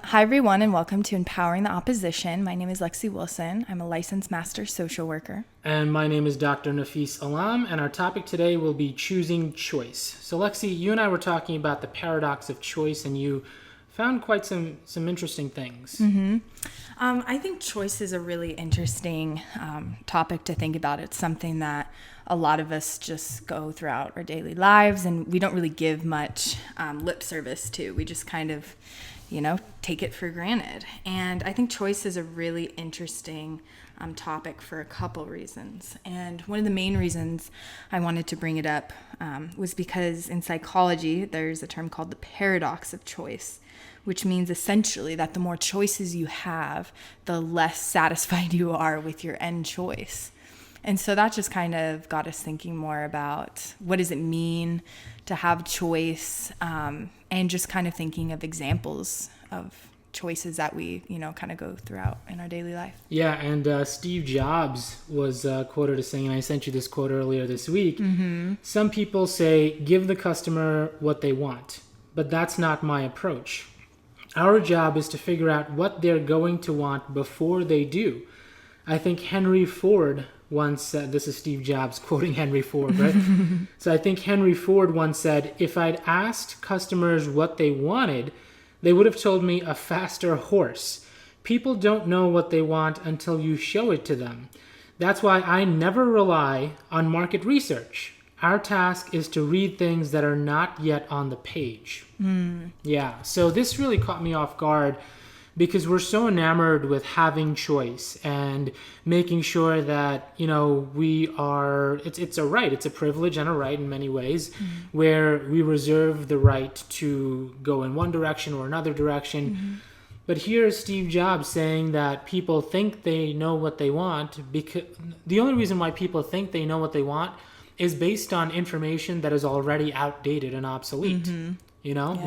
Hi, everyone, and welcome to Empowering the Opposition. My name is Lexi Wilson. I'm a licensed master social worker. And my name is Dr. Nafis Alam, and our topic today will be choosing choice. So, Lexi, you and I were talking about the paradox of choice, and you found quite some interesting things. Mm-hmm. I think choice is a really interesting topic to think about. It's something that a lot of us just go throughout our daily lives, and we don't really give much lip service to. We just kind of take it for granted. And I think choice is a really interesting topic for a couple reasons. And one of the main reasons I wanted to bring it up was because in psychology, there's a term called the paradox of choice, which means essentially that the more choices you have, the less satisfied you are with your end choice. And so that just kind of got us thinking more about what does it mean to have choice, and just kind of thinking of examples of choices that we, kind of go throughout in our daily life. Yeah, and Steve Jobs was quoted as saying, and I sent you this quote earlier this week, some people say, give the customer what they want, but that's not my approach. Our job is to figure out what they're going to want before they do. I think Henry Ford once said, this is Steve Jobs quoting Henry Ford, right? So I think Henry Ford once said, if I'd asked customers what they wanted, they would have told me a faster horse. People don't know what they want until you show it to them. That's why I never rely on market research. Our task is to read things that are not yet on the page. Yeah, so this really caught me off guard because we're so enamored with having choice and making sure that, we are, it's a right, it's a privilege and a right in many ways, where we reserve the right to go in one direction or another direction. But here's Steve Jobs saying that people think they know what they want, because the only reason why people think they know what they want is based on information that is already outdated and obsolete.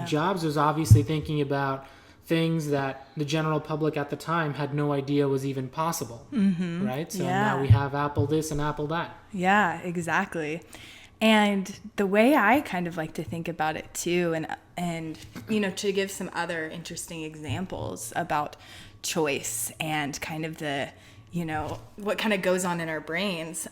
Jobs was obviously thinking about things that the general public at the time had no idea was even possible, right? So now we have Apple this and Apple that. Yeah, exactly. And the way I kind of like to think about it too, and to give some other interesting examples about choice and kind of the, what kind of goes on in our brains.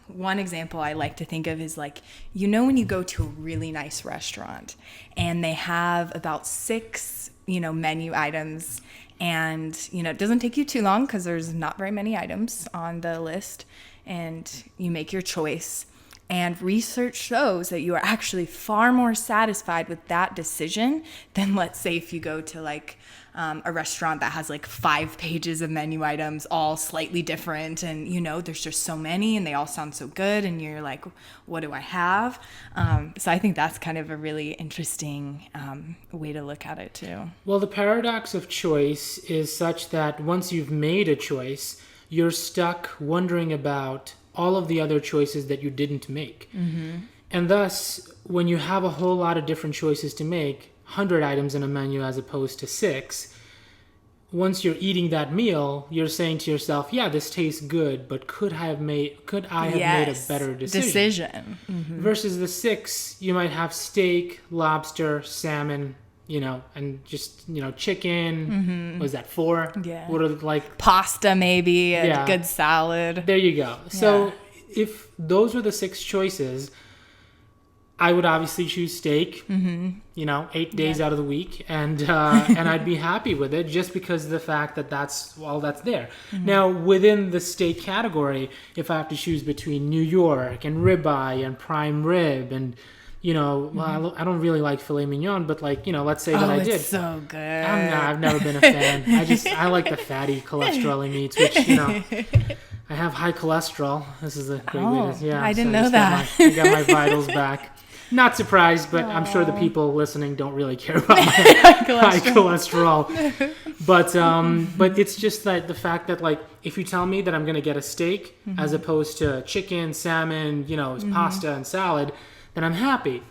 One example I like to think of is like, when you go to a really nice restaurant and they have about 6 menu items, and it doesn't take you too long because there's not very many items on the list, and you make your choice, and research shows that you are actually far more satisfied with that decision than, let's say, if you go to like a restaurant that has like 5 pages of menu items, all slightly different, and there's just so many and they all sound so good, and you're like, what do I have? So I think that's kind of a really interesting way to look at it too. Well, the paradox of choice is such that once you've made a choice, you're stuck wondering about all of the other choices that you didn't make. And thus, when you have a whole lot of different choices to make, 100 items in a menu as opposed to 6, once you're eating that meal, you're saying to yourself, yeah, this tastes good, but could I have made a better decision? Versus the 6, you might have steak, lobster, salmon, and just, chicken. Was that 4? Yeah. What are like pasta, maybe a good salad. There you go. So if those were the 6 choices, I would obviously choose steak, 8 days out of the week, and I'd be happy with it just because of the fact that that's all that's there. Now, within the steak category, if I have to choose between New York and ribeye and prime rib and, well, I don't really like filet mignon, but let's say that I did. It's so good. I've never been a fan. I like the fatty cholesterol meats, which, I have high cholesterol. This is a great way to, I didn't know that. I got my vitals back. Not surprised, but I'm sure the people listening don't really care about my high cholesterol. But it's just that the fact that if you tell me that I'm going to get a steak as opposed to chicken, salmon, pasta and salad, then I'm happy.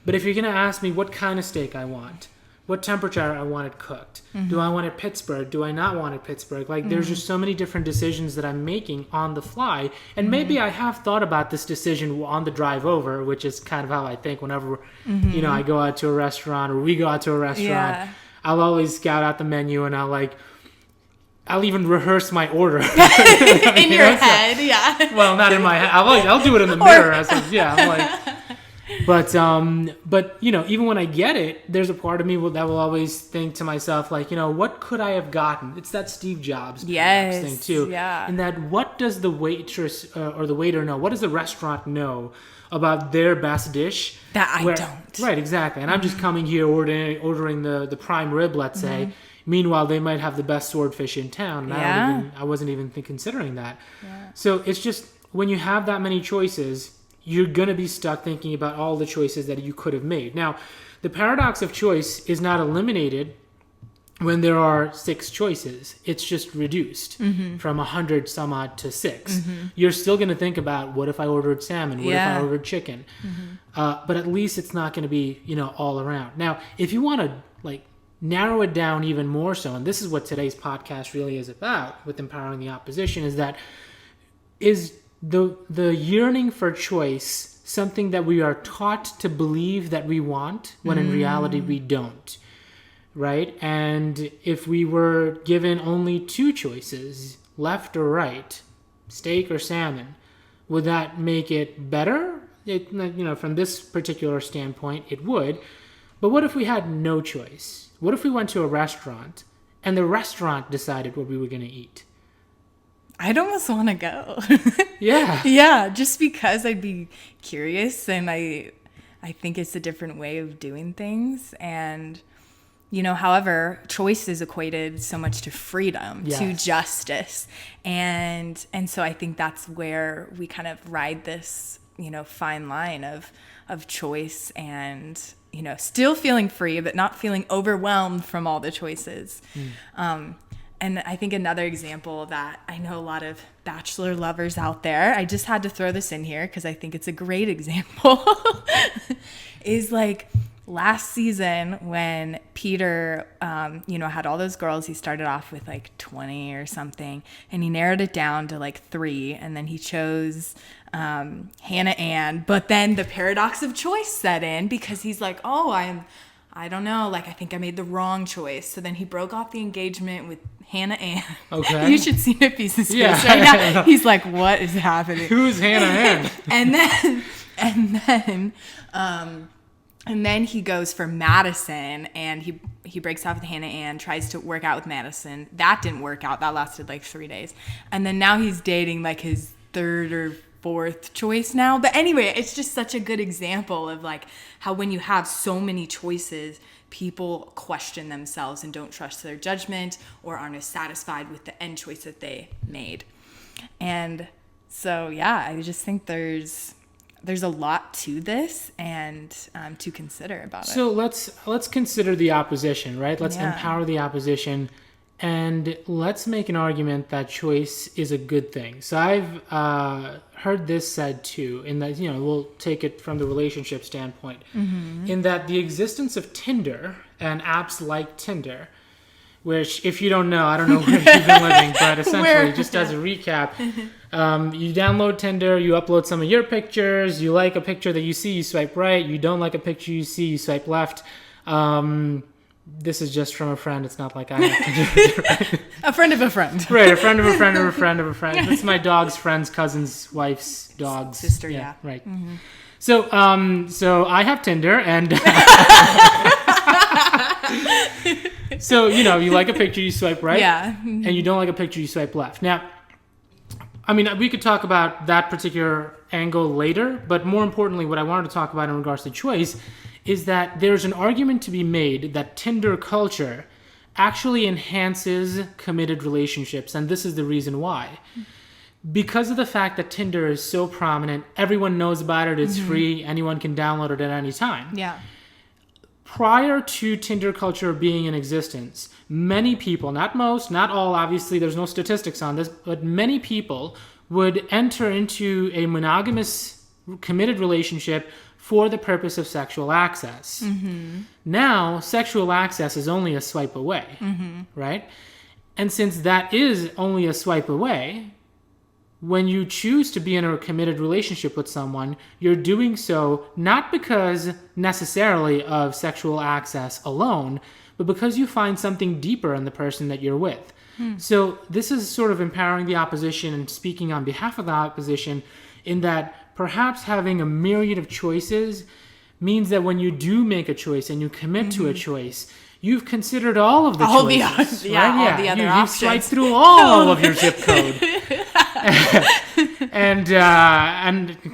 But if you're going to ask me what kind of steak I want, what temperature I want it cooked, do I want it Pittsburgh, do I not want it Pittsburgh? There's just so many different decisions that I'm making on the fly. And maybe I have thought about this decision on the drive over, which is kind of how I think whenever, I go out to a restaurant or we go out to a restaurant. I'll always scout out the menu, and I'll even rehearse my order in your head. Yeah. Well, not in my head. I'll do it in the mirror. I'm like. But even when I get it, there's a part of me that will always think to myself, like, what could I have gotten? It's that Steve Jobs thing too. Yeah. And that, what does the waitress or the waiter know? What does the restaurant know about their best dish? That I don't. Right, exactly. And I'm just coming here ordering the prime rib, let's say. Meanwhile, they might have the best swordfish in town, and I wasn't even considering that. Yeah. So it's just, when you have that many choices, you're going to be stuck thinking about all the choices that you could have made. Now, the paradox of choice is not eliminated when there are 6 choices. It's just reduced from 100 some odd to 6. You're still going to think about, what if I ordered salmon? What if I ordered chicken? But at least it's not going to be, all around. Now, if you want to narrow it down even more so, and this is what today's podcast really is about with Empowering the Opposition, is the yearning for choice something that we are taught to believe that we want, when in reality we don't, right? And if we were given only 2 choices, left or right, steak or salmon, would that make it better? From this particular standpoint, it would. But what if we had no choice? What if we went to a restaurant and the restaurant decided what we were going to eat? I'd almost want to go. Yeah. Yeah, just because I'd be curious, and I think it's a different way of doing things. And, however, choice is equated so much to freedom, to justice. And so I think that's where we kind of ride this, fine line of choice and, still feeling free, but not feeling overwhelmed from all the choices. And I think another example of that, I know a lot of Bachelor lovers out there, I just had to throw this in here because I think it's a great example, is last season when Peter, had all those girls. He started off with 20 or something, and he narrowed it down to 3, and then he chose Hannah Ann. But then the paradox of choice set in, because he's like, I don't know, I think I made the wrong choice. So then he broke off the engagement with Hannah Ann. Okay. You should see Nippy's face right now. He's like, what is happening? Who's Hannah Ann? And then he goes for Madison, and he breaks off with Hannah Ann, tries to work out with Madison. That didn't work out. That lasted 3 days. And then now he's dating his 3rd or 4th choice now. But anyway, it's just such a good example of how when you have so many choices, people question themselves and don't trust their judgment, or aren't as satisfied with the end choice that they made. And so, I just think there's a lot to this, and to consider about it. So let's consider the opposition, right? Let's empower the opposition, and let's make an argument that choice is a good thing. So I've heard this said too, in that, we'll take it from the relationship standpoint, in that the existence of Tinder and apps like Tinder, which, if you don't know, I don't know where you've been living, but essentially, just as a recap, you download Tinder, you upload some of your pictures, you like a picture that you see, you swipe right, you don't like a picture you see, you swipe left. This is just from a friend. It's not like I have Tinder. Right? A friend of a friend. Right, a friend of a friend of a friend of a friend. It's my dog's friend's cousin's wife's dog's sister, yeah. Right. Mm-hmm. So I have Tinder, and so, you like a picture, you swipe right. Yeah. Mm-hmm. And you don't like a picture, you swipe left. Now, we could talk about that particular angle later, but more importantly, what I wanted to talk about in regards to choice is that there's an argument to be made that Tinder culture actually enhances committed relationships, and this is the reason why. Because of the fact that Tinder is so prominent, everyone knows about it, it's free, anyone can download it at any time. Yeah. Prior to Tinder culture being in existence, many people, not most, not all, obviously there's no statistics on this, but many people would enter into a monogamous committed relationship for the purpose of sexual access. Mm-hmm. Now, sexual access is only a swipe away, right? And since that is only a swipe away, when you choose to be in a committed relationship with someone, you're doing so not because necessarily of sexual access alone, but because you find something deeper in the person that you're with. So this is sort of empowering the opposition and speaking on behalf of the opposition, in that perhaps having a myriad of choices means that when you do make a choice and you commit to a choice, you've considered all of the choices. All the other You've options. swiped through all of your zip code. And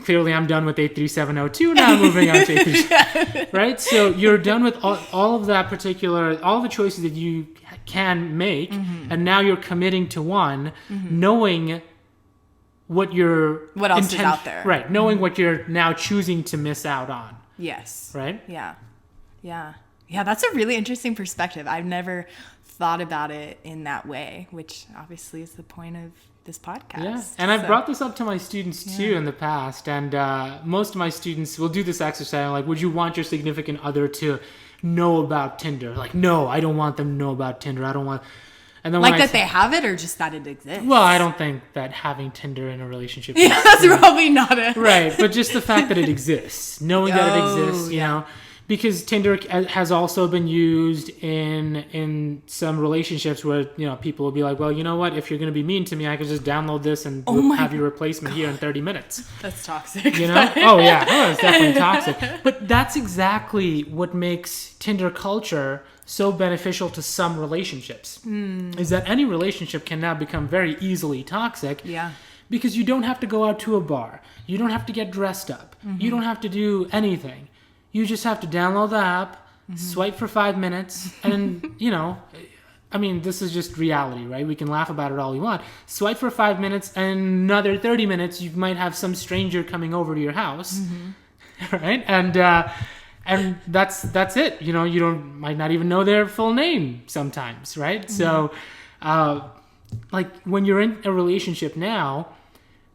clearly I'm done with 83702, now moving on to 837. Right? So you're done with all of that all the choices that you can make, and now you're committing to one, knowing what else is out there. Right, knowing what you're now choosing to miss out on. Yes. Right? Yeah, that's a really interesting perspective. I've never thought about it in that way, which obviously is the point of this podcast. Yeah, and I've brought this up to my students too in the past, and most of my students will do this exercise. I'm like, would you want your significant other to know about Tinder? Like, no, I don't want them to know about Tinder. I don't want... And then they have it, or just that it exists? Well, I don't think that having Tinder in a relationship... Yeah, that's probably not it. Right, but just the fact that it exists. Knowing that it exists, you know... Because Tinder has also been used in some relationships where, you know, people will be like, well, you know what? If you're going to be mean to me, I could just download this and have your replacement here in 30 minutes. That's toxic. You know? Oh, yeah. Oh, it's definitely toxic. But that's exactly what makes Tinder culture so beneficial to some relationships. Is that any relationship can now become very easily toxic. Yeah. Because you don't have to go out to a bar. You don't have to get dressed up. You don't have to do anything. You just have to download the app, swipe for 5 minutes, and, you know, I mean, this is just reality, right? We can laugh about it all we want. Swipe for 5 minutes, and another 30 minutes, you might have some stranger coming over to your house, right? And that's it. You know, you might not even know their full name sometimes, right? So, like, when you're in a relationship now,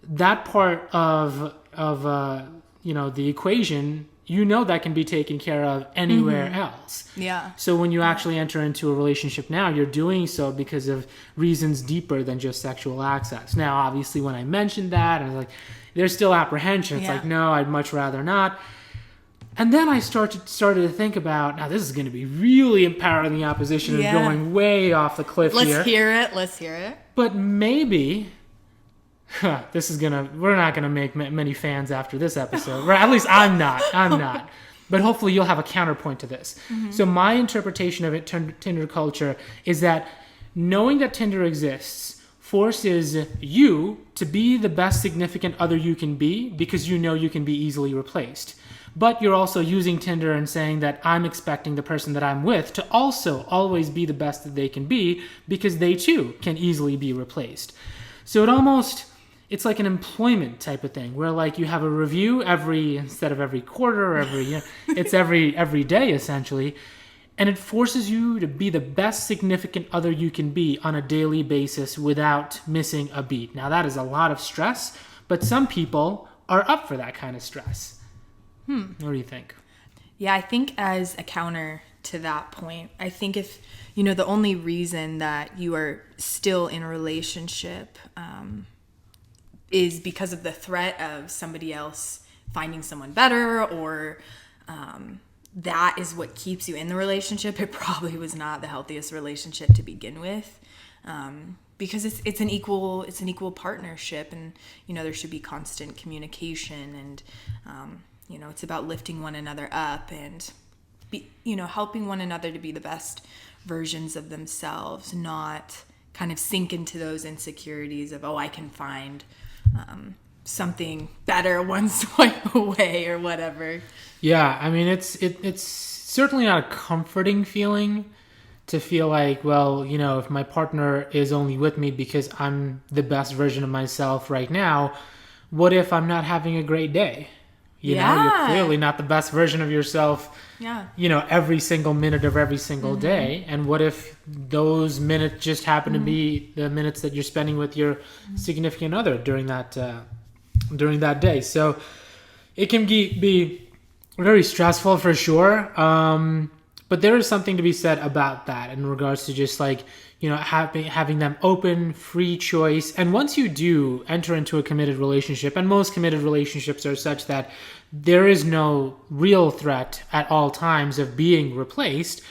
that part of you know, the equation, you know, that can be taken care of anywhere else. Yeah. So when you actually enter into a relationship now, you're doing so because of reasons deeper than just sexual access. Now, obviously, when I mentioned that, I was like, there's still apprehension. It's like, no, I'd much rather not. And then I started to think about, now this is going to be really empowering the opposition and going way off the cliff here. Let's hear it. But maybe... we're not gonna make many fans after this episode. Right? At least I'm not. But hopefully you'll have a counterpoint to this. So my interpretation of Tinder culture is that knowing that Tinder exists forces you to be the best significant other you can be, because you know you can be easily replaced. But you're also using Tinder and saying that I'm expecting the person that I'm with to also always be the best that they can be, because they too can easily be replaced. So it's like an employment type of thing, where like you have a review instead of every quarter or it's every day essentially, and it forces you to be the best significant other you can be on a daily basis without missing a beat. Now that is a lot of stress, but some people are up for that kind of stress. What do you think? Yeah, I think as a counter to that point, I think if, you know, the only reason that you are still in a relationship is because of the threat of somebody else finding someone better, or that is what keeps you in the relationship, it probably was not the healthiest relationship to begin with, because it's an equal partnership, and, you know, there should be constant communication, and you know, it's about lifting one another up and helping one another to be the best versions of themselves, not kind of sink into those insecurities of, I can find something better one swipe away or whatever. Yeah, I mean, it's certainly not a comforting feeling to feel like, well, you know, if my partner is only with me because I'm the best version of myself right now, what if I'm not having a great day? You know, you're clearly not the best version of yourself, you know, every single minute of every single day. And what if those minutes just happen to be the minutes that you're spending with your significant other during that day? So it can be very stressful for sure. But there is something to be said about that in regards to just like, you know, having them open, free choice. And once you do enter into a committed relationship, and most committed relationships are such that there is no real threat at all times of being replaced,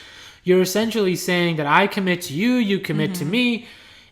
you're essentially saying that I commit to you, you commit to me,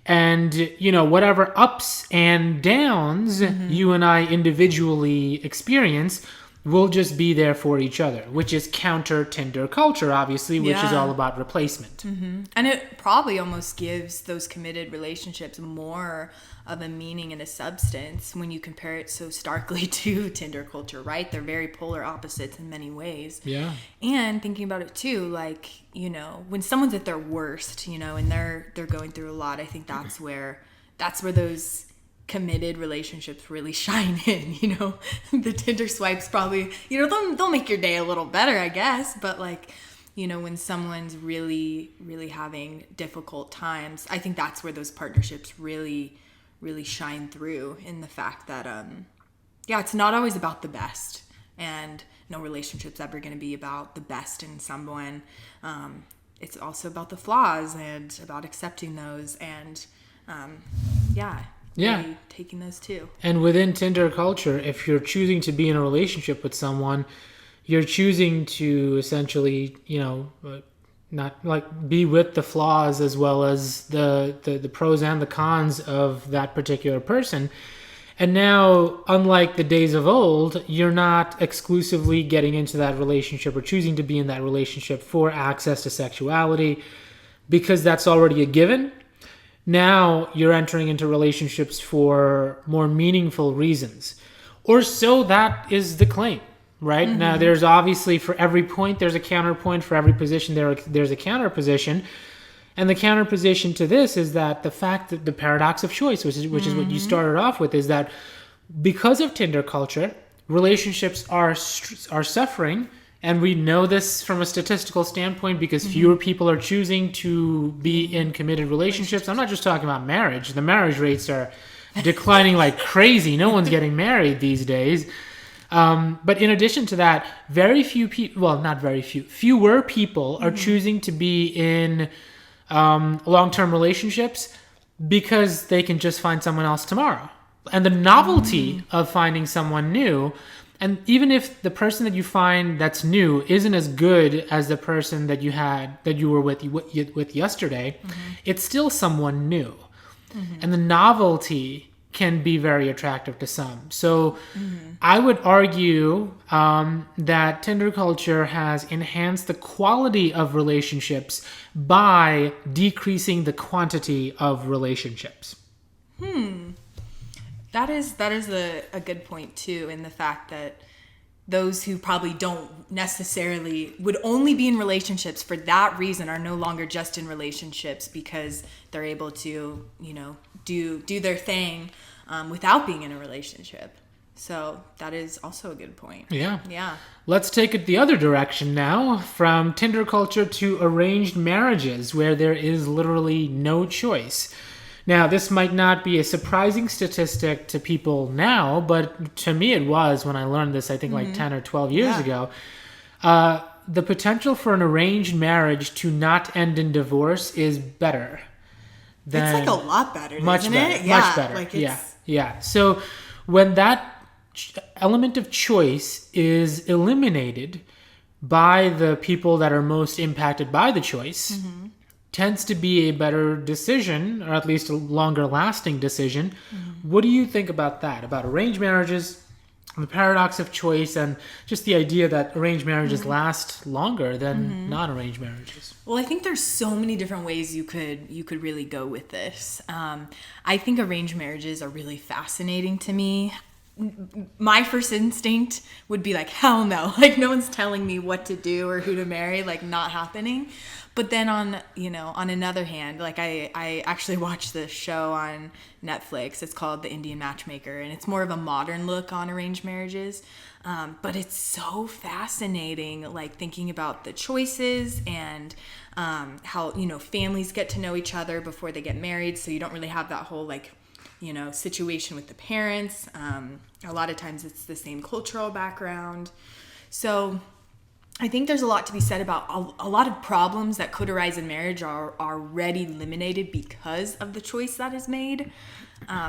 and, whatever ups and downs you and I individually experience will just be there for each other, which is counter Tinder culture, obviously, which is all about replacement. And it probably almost gives those committed relationships more of a meaning and a substance when you compare it so starkly to Tinder culture, right? They're very polar opposites in many ways. Yeah. And thinking about it too, like, when someone's at their worst, and they're going through a lot, I think that's where those committed relationships really shine in. The Tinder swipes probably, they'll make your day a little better, I guess, but like, when someone's really, really having difficult times, I think that's where those partnerships really, really shine through, in the fact that it's not always about the best, and no relationship's ever going to be about the best in someone. It's also about the flaws and about accepting those, and really taking those too. And within Tinder culture, if you're choosing to be in a relationship with someone, you're choosing to essentially, not like be with the flaws as well as the pros and the cons of that particular person. And now, unlike the days of old, you're not exclusively getting into that relationship or choosing to be in that relationship for access to sexuality, because that's already a given. Now you're entering into relationships for more meaningful reasons, or so that is the claim, right? Now there's obviously, for every point there's a counterpoint, for every position there's a counterposition, and the counterposition to this is that the fact that the paradox of choice, which is what you started off with, is that because of Tinder culture, relationships are suffering. And we know this from a statistical standpoint because fewer people are choosing to be in committed relationships. I'm not just talking about marriage. The marriage rates are declining like crazy. No one's getting married these days. But in addition to that, fewer people are choosing to be in long-term relationships because they can just find someone else tomorrow. And the novelty of finding someone new, and even if the person that you find that's new isn't as good as the person that you were with yesterday, it's still someone new. And the novelty can be very attractive to some. So I would argue that Tinder culture has enhanced the quality of relationships by decreasing the quantity of relationships. That is a good point too, in the fact that those who probably don't necessarily would only be in relationships for that reason are no longer just in relationships because they're able to, do their thing without being in a relationship. So that is also a good point. Yeah. Let's take it the other direction now, from Tinder culture to arranged marriages, where there is literally no choice. Now, this might not be a surprising statistic to people now, but to me it was when I learned this, I think like 10 or 12 years ago. The potential for an arranged marriage to not end in divorce is better. It's like a lot better, much isn't better, it? Much better. Like yeah. So when that element of choice is eliminated by the people that are most impacted by the choice, tends to be a better decision, or at least a longer lasting decision. What do you think about that? About arranged marriages, the paradox of choice, and just the idea that arranged marriages last longer than non-arranged marriages? Well, I think there's so many different ways you could really go with this. I think arranged marriages are really fascinating to me. My first instinct would be like, hell no, like no one's telling me what to do or who to marry, like not happening. But then on another hand, like I actually watched this show on Netflix. It's called the Indian Matchmaker, and it's more of a modern look on arranged marriages. But it's so fascinating, like thinking about the choices and how, families get to know each other before they get married. So you don't really have that whole situation with the parents. A lot of times it's the same cultural background. So I think there's a lot to be said about a lot of problems that could arise in marriage are already eliminated because of the choice that is made.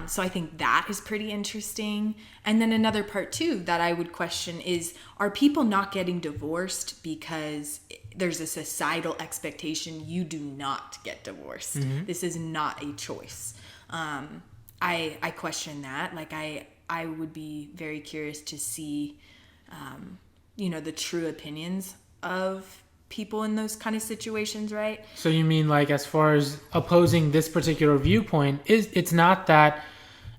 So I think that is pretty interesting. And then another part too that I would question is, are people not getting divorced because there's a societal expectation you do not get divorced. This is not a choice. I question that. Like I would be very curious to see, the true opinions of people in those kind of situations, right? So you mean like as far as opposing this particular viewpoint, it's not that,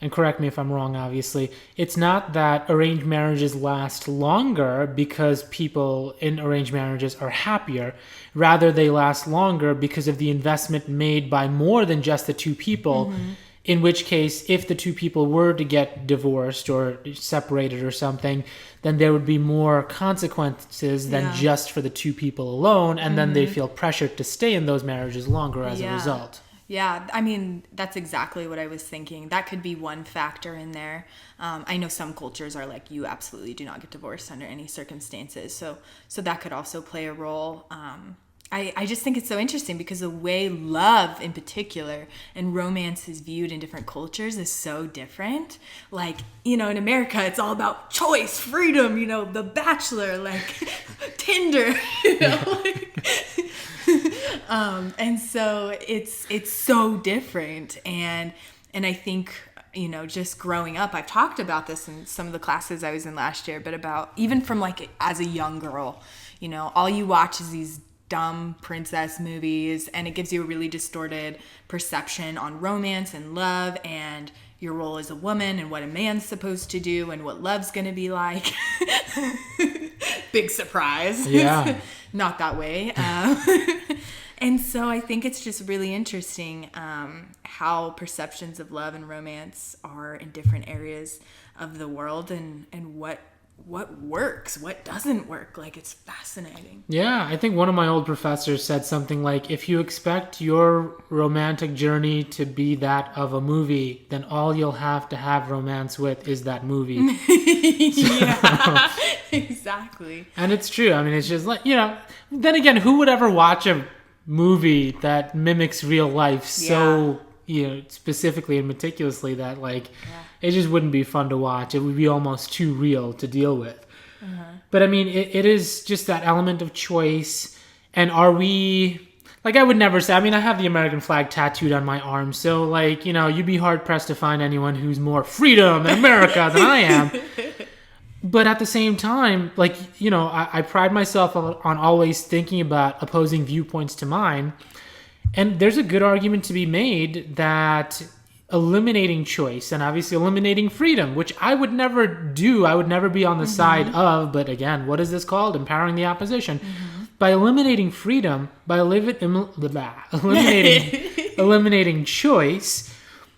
and correct me if I'm wrong, obviously, it's not that arranged marriages last longer because people in arranged marriages are happier. Rather, they last longer because of the investment made by more than just the two people. In which case, if the two people were to get divorced or separated or something, then there would be more consequences than just for the two people alone. And then they feel pressured to stay in those marriages longer as a result. Yeah, I mean, that's exactly what I was thinking. That could be one factor in there. I know some cultures are like, you absolutely do not get divorced under any circumstances. So that could also play a role. I just think it's so interesting because the way love in particular and romance is viewed in different cultures is so different. Like, in America, it's all about choice, freedom, The Bachelor, like Tinder, and so it's so different. And I think, just growing up, I've talked about this in some of the classes I was in last year, but about even from like as a young girl, all you watch is these dumb princess movies, and it gives you a really distorted perception on romance and love and your role as a woman and what a man's supposed to do and what love's gonna be like. Big surprise. Yeah. Not that way. And so I think it's just really interesting how perceptions of love and romance are in different areas of the world, and what works, what doesn't work. Like, it's fascinating. Yeah, I think one of my old professors said something like, if you expect your romantic journey to be that of a movie, then all you'll have to have romance with is that movie. Yeah, exactly. And it's true. I mean, it's just like, then again, who would ever watch a movie that mimics real life so, specifically and meticulously that, like, it just wouldn't be fun to watch. It would be almost too real to deal with. But I mean, it is just that element of choice. And are we, like, I would never say, I mean, I have the American flag tattooed on my arm. So, like, you'd be hard pressed to find anyone who's more freedom in America than I am. But at the same time, like, I pride myself on always thinking about opposing viewpoints to mine. And there's a good argument to be made that eliminating choice and obviously eliminating freedom, which I would never do. I would never be on the side of, but again, what is this called? Empowering the opposition. By eliminating freedom, by eliminating choice,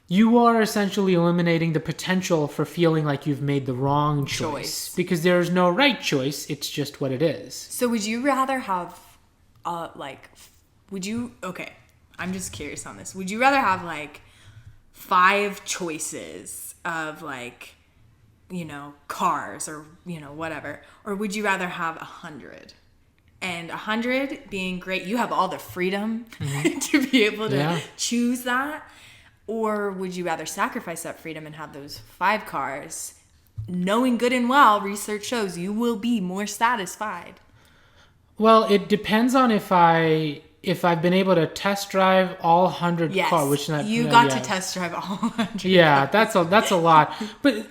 you are essentially eliminating the potential for feeling like you've made the wrong choice. Because there's no right choice. It's just what it is. So would you rather have, okay, I'm just curious on this. Would you rather have, 5 choices of, cars or, whatever? Or would you rather have 100? And 100 being great, you have all the freedom to be able to choose that. Or would you rather sacrifice that freedom and have those 5 cars, knowing good and well, research shows you will be more satisfied? Well, it depends on if I've been able to test drive all 100 cars. Which you got to test drive all 100. Yeah, that's a lot. But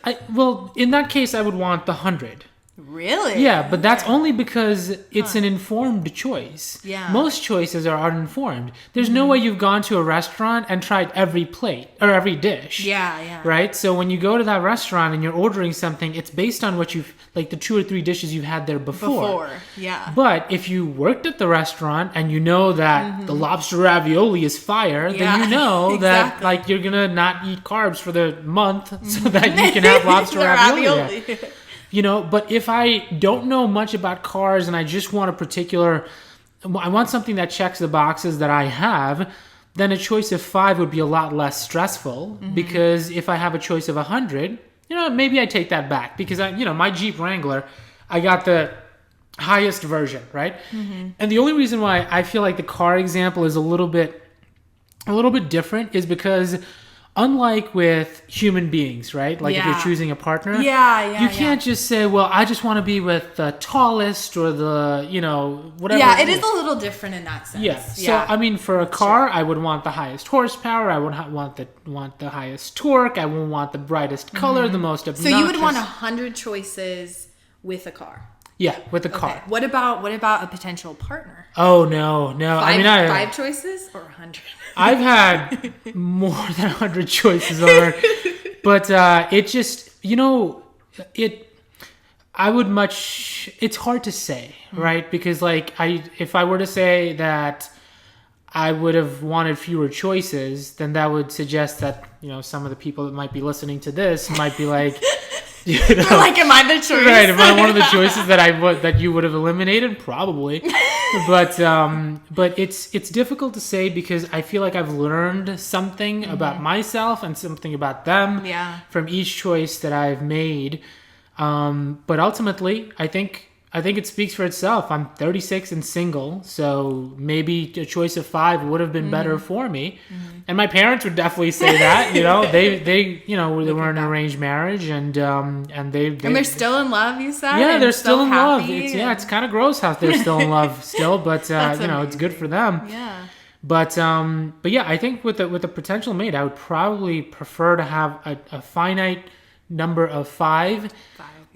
in that case, I would want the 100. Really? Yeah, but that's only because it's an informed choice. Yeah. Most choices are uninformed. There's no way you've gone to a restaurant and tried every plate or every dish. Yeah. Right? So when you go to that restaurant and you're ordering something, it's based on what you've, like, the 2 or 3 dishes you've had there before. Yeah. But if you worked at the restaurant and you know that the lobster ravioli is fire, then you know that, like, you're going to not eat carbs for the month so that you can have lobster ravioli. But if I don't know much about cars and I just want I want something that checks the boxes that I have, then a choice of 5 would be a lot less stressful. Because if I have a choice of 100, maybe I take that back because my Jeep Wrangler, I got the highest version, right? And the only reason why I feel like the car example is a little bit different is because unlike with human beings, right? Like if Yeah. you're choosing a partner, Yeah. you can't just say, well, I just want to be with the tallest or the, whatever. Yeah, it is a little different in that sense. Yeah. So I mean, for a car, I would want the highest horsepower. I would want the highest torque. I would want the brightest color, the most obnoxious. So you would want 100 choices with a car. Yeah, with a car. Okay. What about a potential partner? Oh no. Five choices or 100? I've had more than 100 choices already, but it just it's hard to say, right? Because if I were to say that I would have wanted fewer choices, then that would suggest that some of the people that might be listening to this might be like. Am I the choice? Right, am I one of the choices that you would have eliminated? Probably, but it's difficult to say because I feel like I've learned something about myself and something about them from each choice that I've made. But ultimately, I think it speaks for itself. I'm 36 and single, so maybe a choice of 5 would have been better for me. And my parents would definitely say that. They were in an arranged marriage, and they're still in love. You said, yeah, they're still in love. Happy. It's kind of gross how they're still in love still, but it's good for them. Yeah. But yeah, I think with a potential mate, I would probably prefer to have a finite number of 5.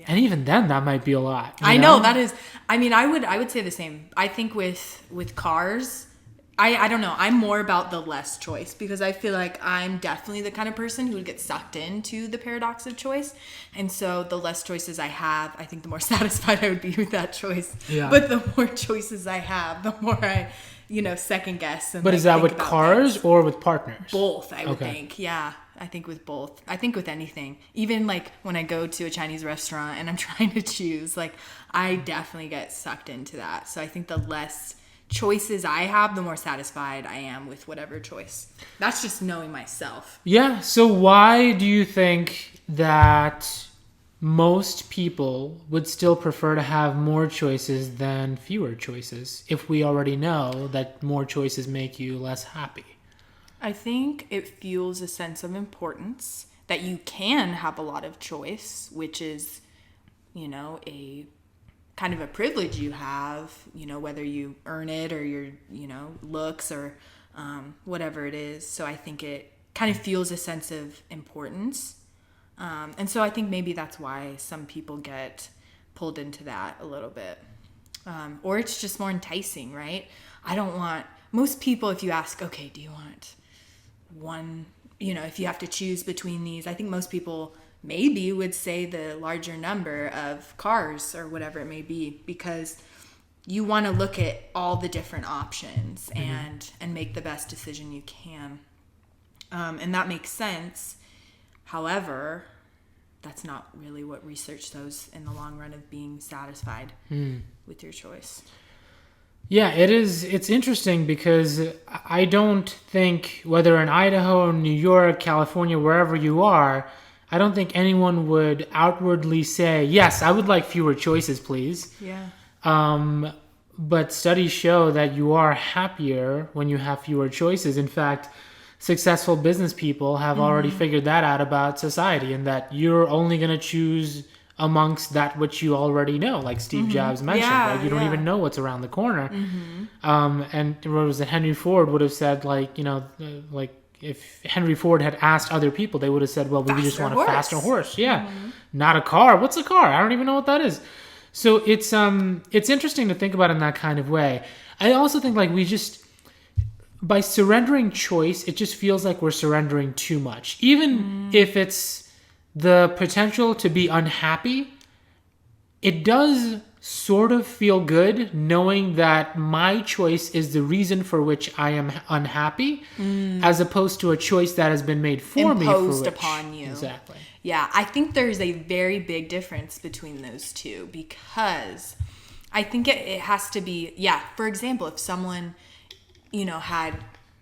And even then, that might be a lot. I know that is. I mean, I would say the same. I think with cars, I don't know. I'm more about the less choice because I feel like I'm definitely the kind of person who would get sucked into the paradox of choice. And so the less choices I have, I think the more satisfied I would be with that choice. Yeah. But the more choices I have, the more I, second guess. And but is that with cars or with partners? Both, I would think. Yeah. I think with both. I think with anything. Even when I go to a Chinese restaurant and I'm trying to choose, I definitely get sucked into that. So I think the less choices I have, the more satisfied I am with whatever choice. That's just knowing myself. Yeah. So why do you think that most people would still prefer to have more choices than fewer choices if we already know that more choices make you less happy? I think it fuels a sense of importance that you can have a lot of choice, which is, a kind of a privilege you have, whether you earn it or your, looks or whatever it is. So I think it kind of fuels a sense of importance. And so I think maybe that's why some people get pulled into that a little bit. Or it's just more enticing, right? Most people, if you ask, okay, do you want one, if you have to choose between these, I think most people maybe would say the larger number of cars or whatever it may be, because you want to look at all the different options and make the best decision you can. And that makes sense. However, that's not really what research shows in the long run of being satisfied with your choice. Yeah, it is. It's interesting because I don't think whether in Idaho, New York, California, wherever you are, I don't think anyone would outwardly say, yes, I would like fewer choices, please. Yeah. But studies show that you are happier when you have fewer choices. In fact, successful business people have already figured that out about society, and that you're only going to choose amongst that which you already know, like Steve Jobs mentioned, right? You don't even know what's around the corner. And what was it? Henry Ford would have said, if Henry Ford had asked other people, they would have said, well, we just want a faster horse. Yeah. Not a car. What's a car? I don't even know what that is. So it's interesting to think about in that kind of way. I also think by surrendering choice, it just feels like we're surrendering too much. Even if it's the potential to be unhappy, it does sort of feel good knowing that my choice is the reason for which I am unhappy, as opposed to a choice that has been made for me. Imposed upon you. Exactly. Yeah, I think there's a very big difference between those two, because I think it has to be, for example, if someone, had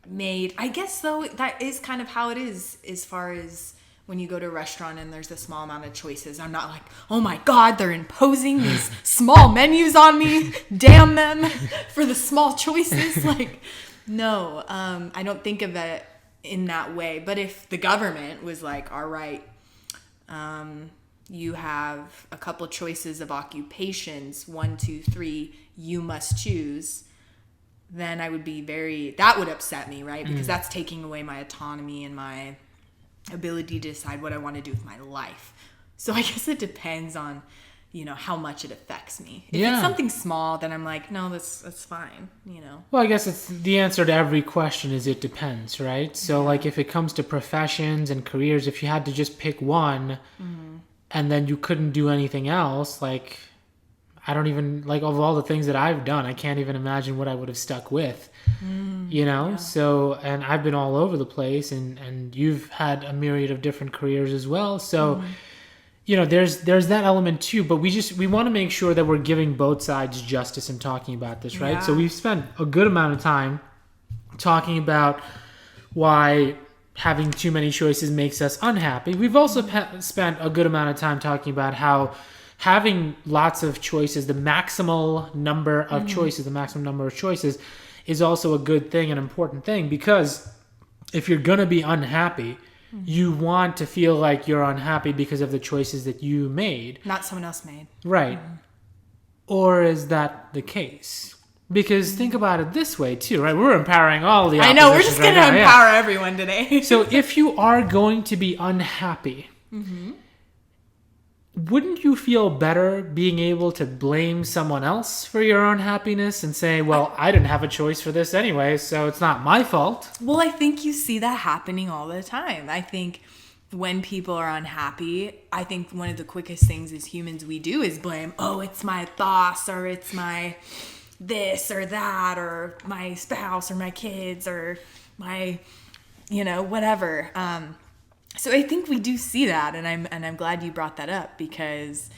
made, I guess though, that is kind of how it is as far as when you go to a restaurant and there's a small amount of choices. I'm not like, oh my God, they're imposing these small menus on me. Damn them for the small choices. No, I don't think of it in that way. But if the government was like, all right, you have a couple choices of occupations, 1, 2, 3, you must choose, then I would be that would upset me, right? Because that's taking away my autonomy and my ability to decide what I want to do with my life. So I guess it depends on, how much it affects me. If it's something small, then I'm like, no, that's fine, Well, I guess it's the answer to every question is it depends, right? So like if it comes to professions and careers, if you had to just pick one and then you couldn't do anything else, like I don't even, like, of all the things that I've done, I can't even imagine what I would have stuck with, So, and I've been all over the place and you've had a myriad of different careers as well. So, there's that element too, but we want to make sure that we're giving both sides justice in talking about this, right? Yeah. So we've spent a good amount of time talking about why having too many choices makes us unhappy. We've also spent a good amount of time talking about how having lots of choices, the maximal number of choices is also a good thing, an important thing, because if you're going to be unhappy, you want to feel like you're unhappy because of the choices that you made. Not someone else made. Right. Or is that the case? Because think about it this way too, right? We're empowering all the oppositions. I know, we're just going to empower everyone today. So if you are going to be unhappy, wouldn't you feel better being able to blame someone else for your unhappiness and say, well, I didn't have a choice for this anyway, so it's not my fault? Well, I think you see that happening all the time. I think when people are unhappy, I think one of the quickest things as humans we do is blame, oh, it's my boss, or it's my this or that, or my spouse or my kids or my, whatever. So I think we do see that, and I'm glad you brought that up, because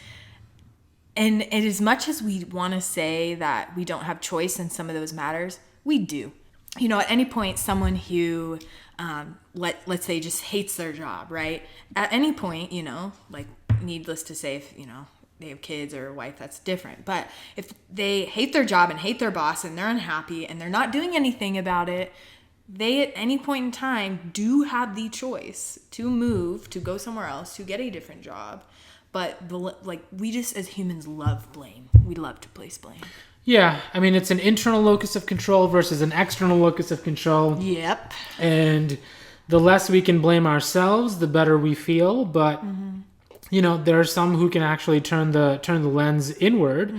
and as much as we want to say that we don't have choice in some of those matters, we do. At any point, someone who let's say just hates their job, right? At any point, like, needless to say, if they have kids or a wife, that's different. But if they hate their job and hate their boss and they're unhappy and they're not doing anything about it, they at any point in time do have the choice to move, to go somewhere else, to get a different job. But we just as humans love blame. We love to place blame. Yeah, I mean, it's an internal locus of control versus an external locus of control. Yep. And the less we can blame ourselves, the better we feel. But there are some who can actually turn the lens inward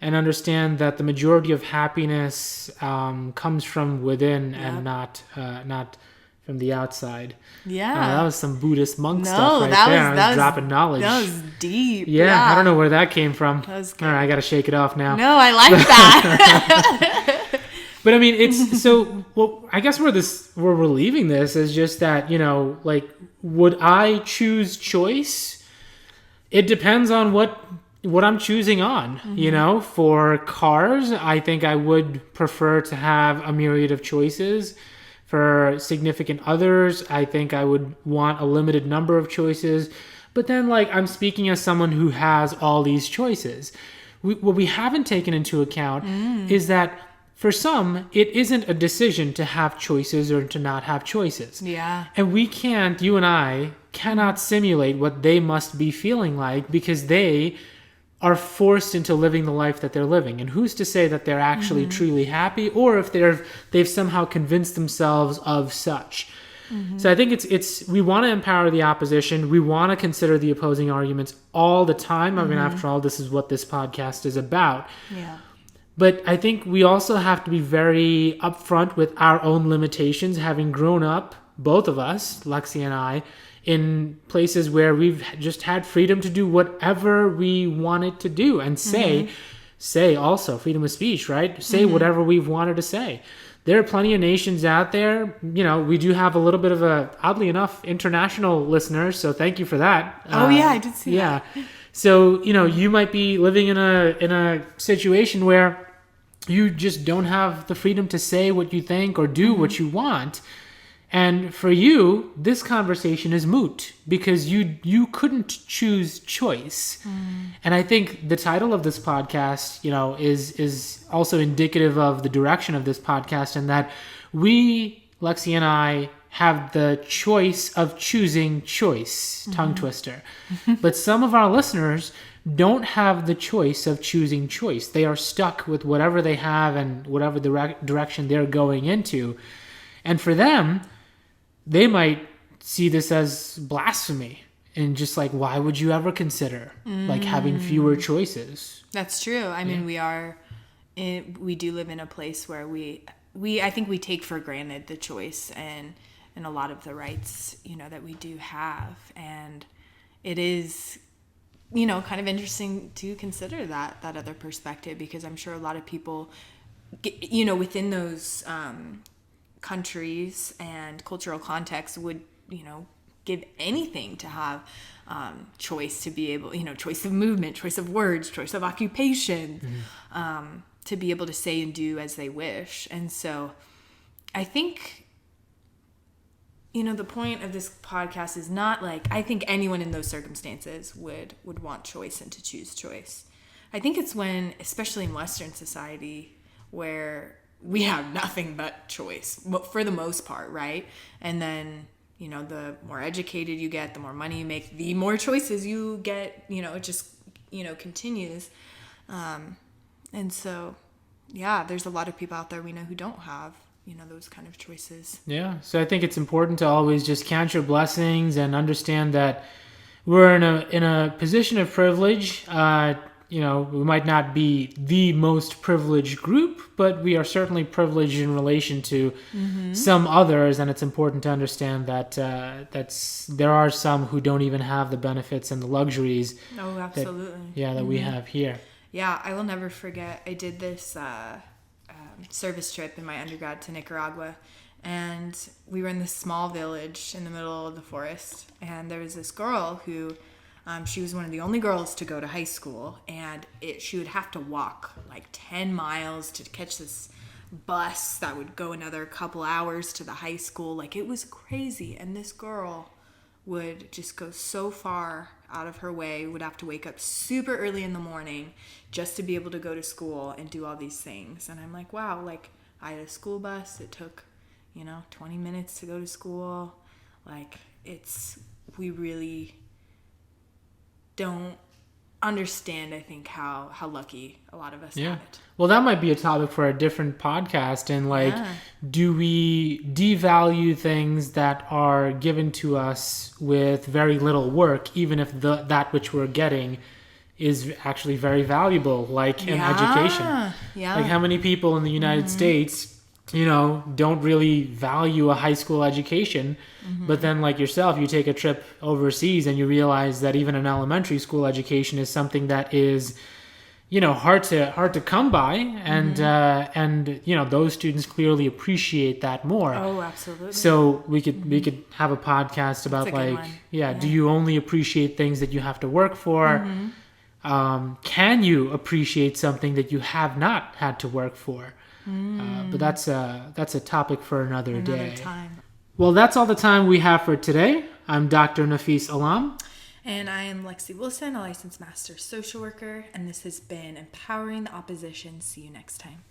and understand that the majority of happiness comes from within and not from the outside. Yeah. That was some Buddhist monk stuff there. I was dropping knowledge. That was deep. Yeah, I don't know where that came from. That was good. All right, I got to shake it off now. No, I like that. But I mean, it's so. Well, I guess where we're leaving this is just that would I choose choice? It depends on what I'm choosing on. For cars, I think I would prefer to have a myriad of choices. For significant others, I think I would want a limited number of choices. But then, I'm speaking as someone who has all these choices. What we haven't taken into account is that for some, it isn't a decision to have choices or to not have choices. Yeah. And you and I cannot simulate what they must be feeling like, because they are forced into living the life that they're living. And who's to say that they're actually truly happy, or if they've somehow convinced themselves of such. So I think it's we want to empower the opposition. We want to consider the opposing arguments all the time. I mean, after all, this is what this podcast is about. Yeah. But I think we also have to be very upfront with our own limitations, having grown up, both of us, Lexi and I, in places where we've just had freedom to do whatever we wanted to do and say also freedom of speech, right? Say whatever we've wanted to say. There are plenty of nations out there. We do have a little bit of oddly enough, international listeners. So thank you for that. Oh yeah, I did see that. So, you might be living in a situation where you just don't have the freedom to say what you think or do what you want. And for you, this conversation is moot because you couldn't choose choice. And I think the title of this podcast, is also indicative of the direction of this podcast, and that we, Lexi and I, have the choice of choosing choice. Tongue twister. But some of our listeners don't have the choice of choosing choice. They are stuck with whatever they have and whatever direction they're going into. And for them, they might see this as blasphemy. And just like, why would you ever consider like having fewer choices? That's true. I mean, we do live in a place where I think we take for granted the choice and a lot of the rights, that we do have. And it is, kind of interesting to consider that other perspective, because I'm sure a lot of people, within those countries and cultural contexts would, give anything to have choice, to be able, choice of movement, choice of words, choice of occupation, to be able to say and do as they wish. And so I think, the point of this podcast is not like, I think anyone in those circumstances would want choice and to choose choice. I think it's when, especially in Western society, where we have nothing but choice for the most part, right? And then, the more educated you get, the more money you make, the more choices you get, it just, continues. And so, yeah, there's a lot of people out there we know who don't have, those kind of choices. Yeah. So I think it's important to always just count your blessings and understand that we're in a position of privilege. We might not be the most privileged group, but we are certainly privileged in relation to some others. And it's important to understand that there are some who don't even have the benefits and the luxuries. Oh, absolutely. That we have here. Yeah, I will never forget. I did this service trip in my undergrad to Nicaragua, and we were in this small village in the middle of the forest, and there was this girl who she was one of the only girls to go to high school, and she would have to walk like 10 miles to catch this bus that would go another couple hours to the high school. Like, it was crazy. And this girl would just go so far out of her way, would have to wake up super early in the morning just to be able to go to school and do all these things. And I'm like, wow, like, I had a school bus. It took, 20 minutes to go to school. Like, we really don't understand, I think, how lucky a lot of us have it. Well, that might be a topic for a different podcast. And do we devalue things that are given to us with very little work, even if that which we're getting is actually very valuable, like in education? Yeah. Like, how many people in the United States, don't really value a high school education, but then, like yourself, you take a trip overseas and you realize that even an elementary school education is something that is, hard to come by, and those students clearly appreciate that more. Oh, absolutely. So we could have a podcast about do you only appreciate things that you have to work for? Can you appreciate something that you have not had to work for? But that's a topic for another day. Time. Well, that's all the time we have for today. I'm Dr. Nafis Alam. And I am Lexi Wilson, a licensed master social worker. And this has been Empowering the Opposition. See you next time.